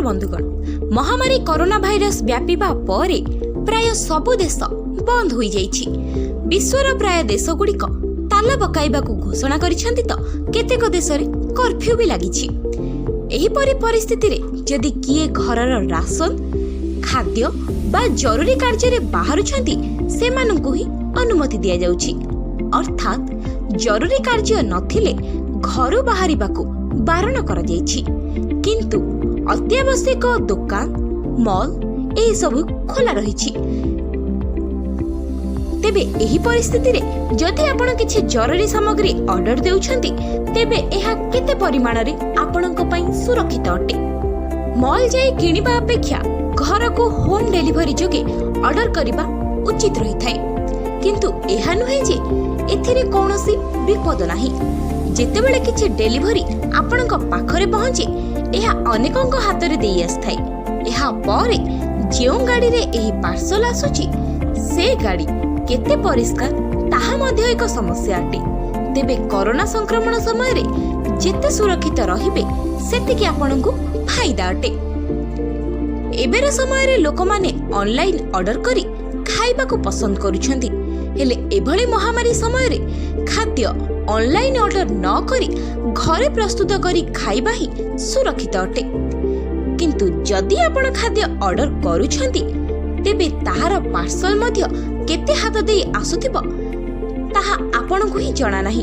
बंधुगण महामारी corona virus व्यापीबा परे प्राय सबु देश बंद हो जाइछि। विश्वर प्राय देशगुड़िक ताला पकाइबाकू घोषणा करिसेंति तो केतेक देश रे कर्फ्यू भी लागिछि। एहिपरि परिस्थिति रे जदि किए घरर राशन खाद्य बा जरूरी कार्य रे बाहरुछंती सेमानंकु ही अनुमति दिया जाउछि। अर्थात जरूरी कार्य नथिले घरु बाहरिबाकू बारण करा जाइछि, किंतु अत्यावश्यक दुकान मॉल एही सब खोला रहिछि। तेबे एही परिस्थिति रे जदि आपण किछि जरूरी सामग्री ऑर्डर देउछंती तेबे एहा केते परिमाण रे आपणक पई सुरक्षित अटे। मॉल जाई किनिबा अपेक्षा घर को होम डिलीवरी जोगे ऑर्डर करिबा उचित रही थाए, किंतु एहा नुहे जे एथिरे कोनोसी विपद नाही। जेतेबेले किछि डिलीवरी आपणक पाखरे पहुंचे एहा अनेकंक हाथ रे देई आस्थाय। एहा परे जेउ गाड़ी रे एही पार्सल आसुची से गाड़ी केते परिष्कार ताहा मध्ये एक समस्या अटे। तेबे कोरोना संक्रमण समय रे जेते सुरक्षित रहिबे सेतिके आपणकु फायदा अटे। एबेर समय रे लोक माने ऑनलाइन ऑर्डर करी खाइबा को पसंद करूछंती, हेले एभली महामारी समय रे खाद्य ऑनलाइन ऑर्डर न करी घरे प्रस्तुत करी खाइबा ही सुरक्षित अटे। किंतु जदि आपण खाद्य ऑर्डर करूछंती तेबे ताहार पार्सल मध्य केते हाथ देई आसुथिबो ताहा आपणकु ही जणा नाही।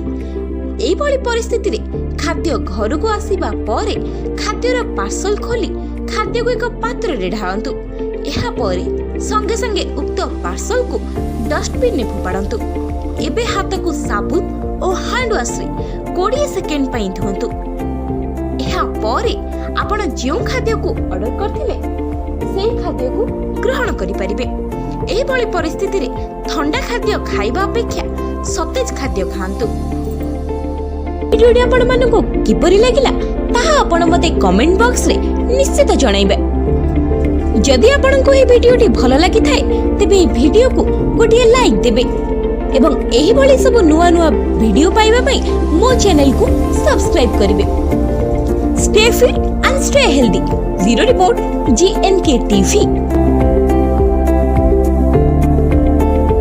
एभली परिस्थिति रे खाद्य घर को आसीबा परे खाद्यर पार्सल खोली खाद्य को एक पात्र रे ढाळंतु। एहा परे संगे संगे उक्त पार्सल को डस्टबिन ने फोपाडंतु। एबे हाथ को साबुन और हैंड वॉश रे 20 सेकेंड पई धुंतु। एहा परे आपण जेउ खाद्य को ऑर्डर करथिले सेही खाद्य को ग्रहण करि परिबे। एही बळी परिस्थिति रे ठंडा खाद्य खाइबा अपेक्षा सतेज खाद्य खांतु। वीडियो आपण मानको किपरि लागिला ताहा आपण मते कमेंट बॉक्स रे निश्चित जणाइबे। जदि आपनको ए वीडियोटी भलो लागि थाए तेबे ए वीडियो को गोटिए लाइक देबे एवं एही भली सब नुआ नुआ वीडियो पाइबा पई मो चैनल को सब्सक्राइब करिवे। Stay fit and stay healthy. Bureau report GNK TV।